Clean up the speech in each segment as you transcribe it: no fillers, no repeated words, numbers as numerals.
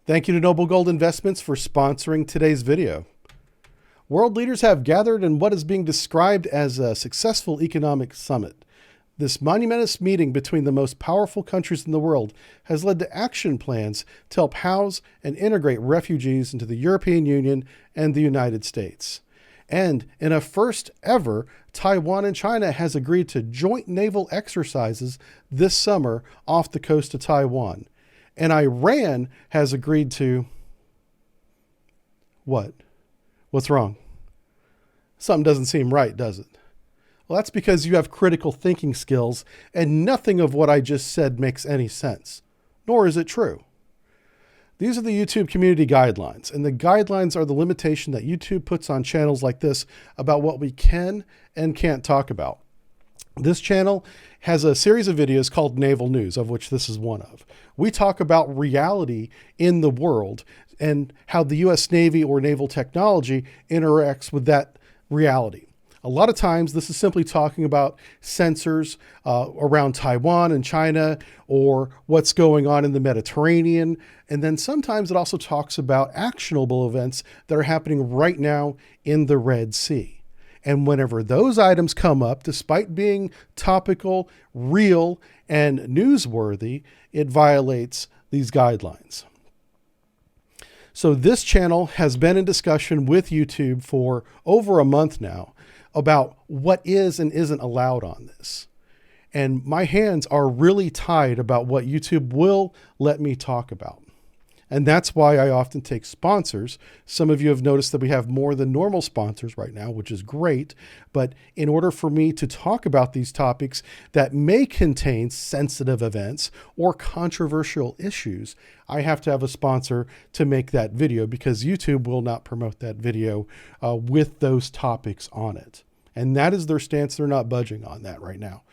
Thank you to Noble Gold Investments for sponsoring today's video. World leaders have gathered in what is being described as a successful economic summit. This monumentous meeting between the most powerful countries in the world has led to action plans to help house and integrate refugees into the European Union and the United States. And in a first ever, Taiwan and China has agreed to joint naval exercises this summer off the coast of Taiwan. And Iran has agreed to what? What's wrong? Something doesn't seem right, does it? Well, that's because you have critical thinking skills and nothing of what I just said makes any sense, nor is it true. These are the YouTube community guidelines, and the guidelines are the limitation that YouTube puts on channels like this about what we can and can't talk about. This channel has a series of videos called Naval News, of which this is one of. We talk about reality in the world and how the U.S. Navy or Naval Technology interacts with that reality. A lot of times this is simply talking about sensors around Taiwan and China or what's going on in the Mediterranean. And then sometimes it also talks about actionable events that are happening right now in the Red Sea. And whenever those items come up, despite being topical, real, and newsworthy, it violates these guidelines. So this channel has been in discussion with YouTube for over a month now about what is and isn't allowed on this. And my hands are really tied about what YouTube will let me talk about. And that's why I often take sponsors. Some of you have noticed that we have more than normal sponsors right now, which is great. But in order for me to talk about these topics that may contain sensitive events or controversial issues, I have to have a sponsor to make that video because YouTube will not promote that video with those topics on it. And that is their stance. They're not budging on that right now.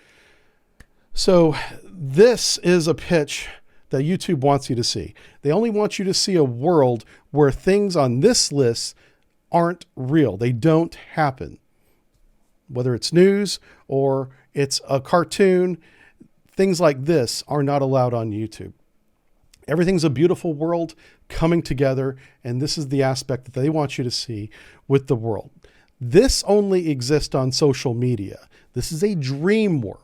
So this is a pitch that YouTube wants you to see. They only want you to see a world where things on this list aren't real. They don't happen. Whether it's news or it's a cartoon, things like this are not allowed on YouTube. Everything's a beautiful world coming together, and this is the aspect that they want you to see with the world. This only exists on social media. This is a dream world.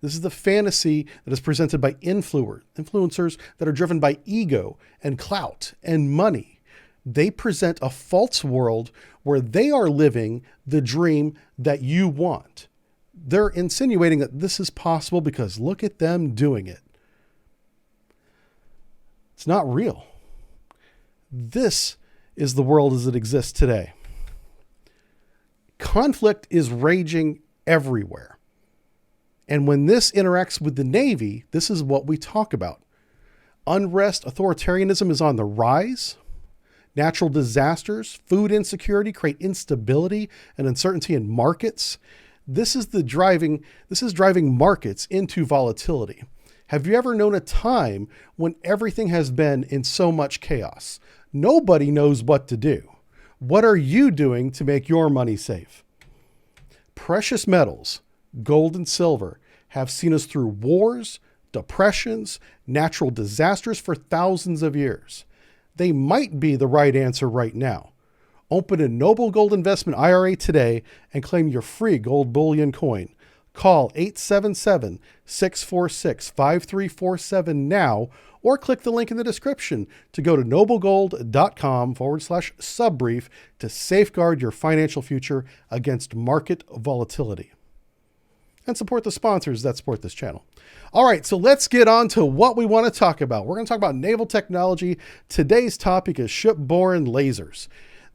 This is the fantasy that is presented by influencers that are driven by ego and clout and money. They present a false world where they are living the dream that you want. They're insinuating that this is possible because look at them doing it. It's not real. This is the world as it exists today. Conflict is raging everywhere. And when this interacts with the Navy, this is what we talk about. Unrest, authoritarianism is on the rise. Natural disasters, food insecurity create instability and uncertainty in markets. This is driving markets into volatility. Have you ever known a time when everything has been in so much chaos? Nobody knows what to do. What are you doing to make your money safe? Precious metals, gold and silver, have seen us through wars, depressions, natural disasters for thousands of years. They might be the right answer right now. Open a Noble Gold Investment IRA today and claim your free gold bullion coin. Call 877-646-5347 now, or click the link in the description to go to noblegold.com/subbrief to safeguard your financial future against market volatility. And support the sponsors that support this channel. All right, so let's get on to what we want to talk about. We're going to talk about naval technology. Today's topic is shipborne lasers.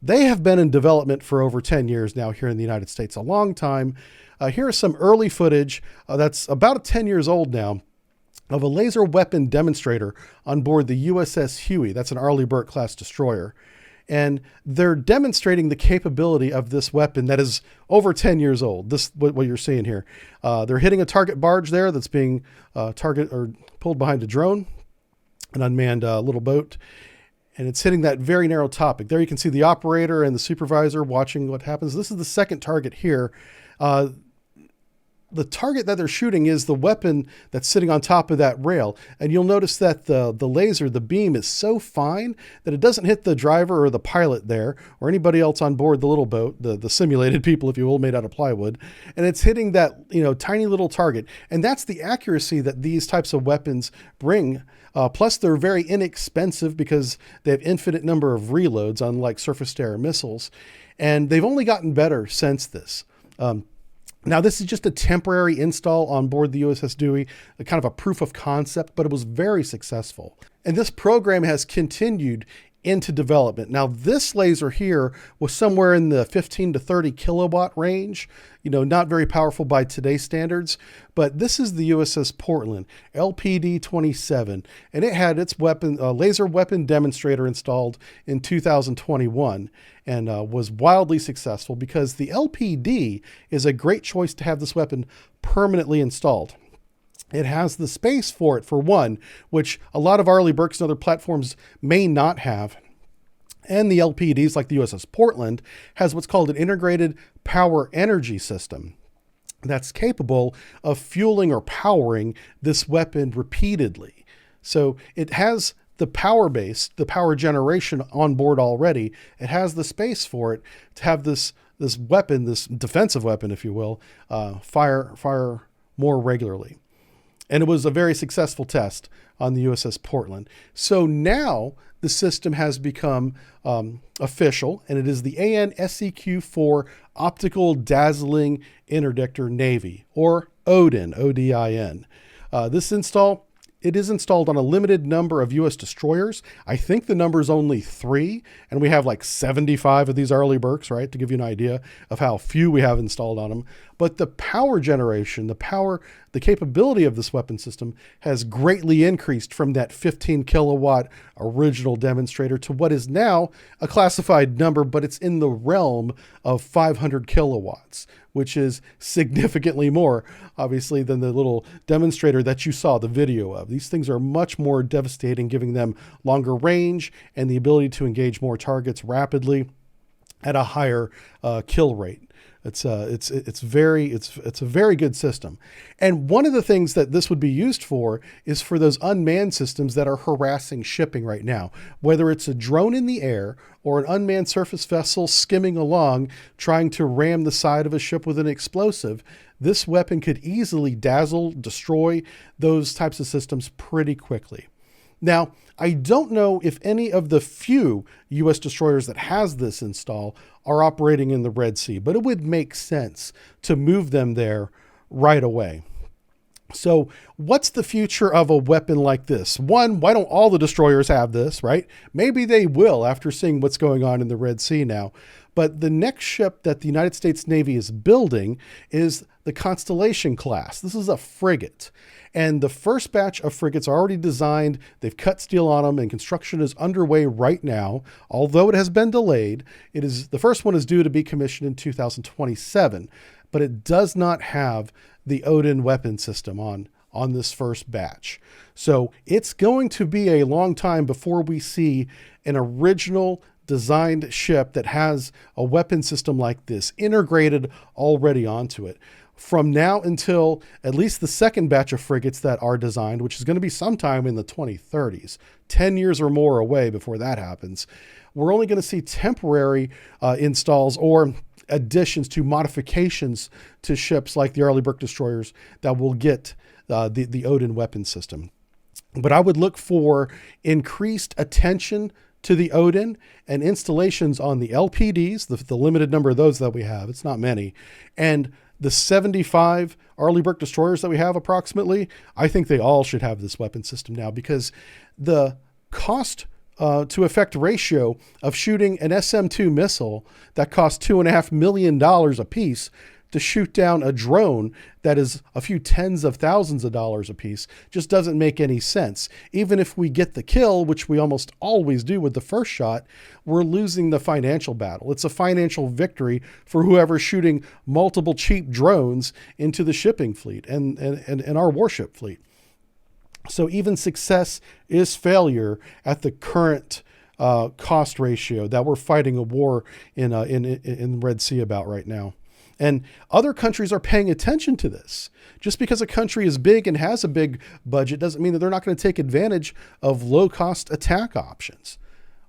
They have been in development for over 10 years now here in the United States, a long time. Here is some early footage that's about 10 years old now of a laser weapon demonstrator on board the USS Huey. That's an Arleigh Burke class destroyer. And they're demonstrating the capability of this weapon that is over 10 years old. This what you're seeing here. They're hitting a target barge there that's being pulled behind a drone, an unmanned little boat. And it's hitting that very narrow topic. There you can see the operator and the supervisor watching what happens. This is the second target here. the target that they're shooting is the weapon that's sitting on top of that rail. And you'll notice that the laser, the beam, is so fine that it doesn't hit the driver or the pilot there or anybody else on board the little boat, the simulated people, if you will, made out of plywood. And it's hitting that, tiny little target. And that's the accuracy that these types of weapons bring. Plus, they're very inexpensive because they have infinite number of reloads, unlike surface-to-air missiles. And they've only gotten better since this. Now, this is just a temporary install on board the USS Dewey, a kind of a proof of concept, but it was very successful. And this program has continued into development. Now, this laser here was somewhere in the 15 to 30 kilowatt range, not very powerful by today's standards, but this is the USS Portland, LPD-27, and it had its laser weapon demonstrator installed in 2021 and was wildly successful because the LPD is a great choice to have this weapon permanently installed. It has the space for it, for one, which a lot of Arleigh Burkes and other platforms may not have. And the LPDs, like the USS Portland, has what's called an integrated power energy system that's capable of fueling or powering this weapon repeatedly. So it has the power base, the power generation on board already. It has the space for it to have this weapon, this defensive weapon, if you will, fire more regularly. And it was a very successful test on the USS Portland. So now the system has become official, and it is the AN SEQ-4 Optical Dazzling Interdictor Navy, or Odin, ODIN. This install, it is installed on a limited number of U.S. destroyers. I think the number is only 3, and we have like 75 of these Arleigh Burkes, right, to give you an idea of how few we have installed on them. But the power generation, the capability of this weapon system has greatly increased from that 15 kilowatt original demonstrator to what is now a classified number, but it's in the realm of 500 kilowatts, which is significantly more, obviously, than the little demonstrator that you saw the video of. These things are much more devastating, giving them longer range and the ability to engage more targets rapidly at a higher kill rate. It's a very good system. And one of the things that this would be used for is for those unmanned systems that are harassing shipping right now, whether it's a drone in the air or an unmanned surface vessel skimming along trying to ram the side of a ship with an explosive. This weapon could easily dazzle, destroy those types of systems pretty quickly. Now, I don't know if any of the few U.S. destroyers that has this install are operating in the Red Sea, but it would make sense to move them there right away. So what's the future of a weapon like this? One, why don't all the destroyers have this, right? Maybe they will after seeing what's going on in the Red Sea now. But the next ship that the United States Navy is building is the Constellation class. This is a frigate. And the first batch of frigates are already designed. They've cut steel on them, and construction is underway right now. Although it has been delayed, the first one is due to be commissioned in 2027, but it does not have the Odin weapon system on this first batch. So it's going to be a long time before we see an original designed ship that has a weapon system like this integrated already onto it. From now until at least the second batch of frigates that are designed, which is going to be sometime in the 2030s, 10 years or more away before that happens, we're only going to see temporary installs or additions to modifications to ships like the Arleigh Burke destroyers that will get the Odin weapon system. But I would look for increased attention to the Odin and installations on the LPDs, the limited number of those that we have, it's not many, and the 75 Arleigh Burke destroyers that we have approximately, I think they all should have this weapon system now, because the cost to effect ratio of shooting an SM-2 missile that costs $2.5 million a piece to shoot down a drone that is a few tens of thousands of dollars a piece just doesn't make any sense. Even if we get the kill, which we almost always do with the first shot, we're losing the financial battle. It's a financial victory for whoever's shooting multiple cheap drones into the shipping fleet and our warship fleet. So even success is failure at the current cost ratio that we're fighting a war in the Red Sea about right now. And other countries are paying attention to this. Just because a country is big and has a big budget doesn't mean that they're not going to take advantage of low-cost attack options.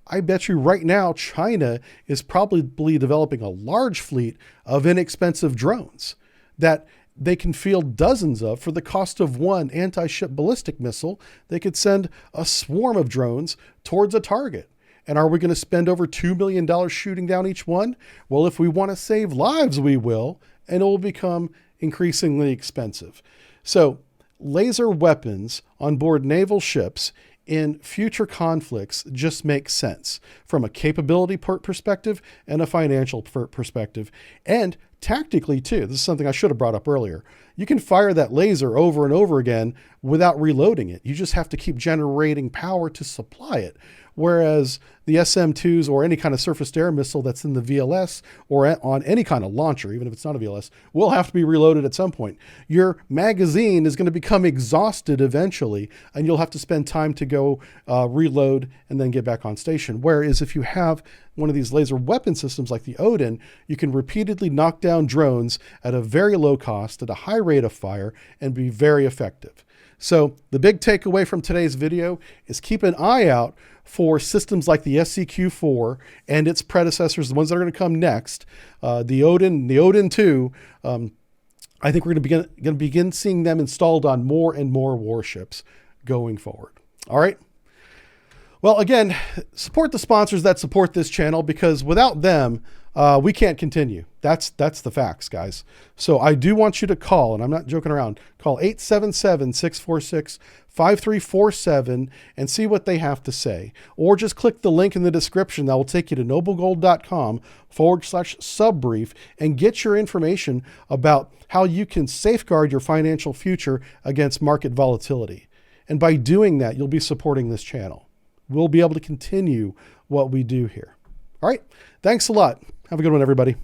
I bet you right now China is probably developing a large fleet of inexpensive drones that they can field dozens of for the cost of one anti-ship ballistic missile. They could send a swarm of drones towards a target. And are we going to spend over $2 million shooting down each one? Well, if we want to save lives, we will, and it will become increasingly expensive. So laser weapons on board naval ships in future conflicts just makes sense from a capability perspective and a financial perspective. And tactically too, this is something I should have brought up earlier. You can fire that laser over and over again without reloading it. You just have to keep generating power to supply it. Whereas the SM-2s or any kind of surface-to-air missile that's in the VLS or on any kind of launcher, even if it's not a VLS, will have to be reloaded at some point. Your magazine is going to become exhausted eventually, and you'll have to spend time to go reload and then get back on station. Whereas if you have one of these laser weapon systems like the Odin, you can repeatedly knock down drones at a very low cost, at a high rate of fire, and be very effective. So the big takeaway from today's video is keep an eye out for systems like the SEQ-4 and its predecessors, the ones that are going to come next, the Odin, the Odin 2. I think we're going to begin seeing them installed on more and more warships going forward. All right. Well, again, support the sponsors that support this channel, because without them, we can't continue. That's the facts, guys. So I do want you to call, and I'm not joking around, call 877-646-5347 and see what they have to say. Or just click the link in the description that will take you to noblegold.com/subbrief and get your information about how you can safeguard your financial future against market volatility. And by doing that, you'll be supporting this channel. We'll be able to continue what we do here. All right. Thanks a lot. Have a good one, everybody.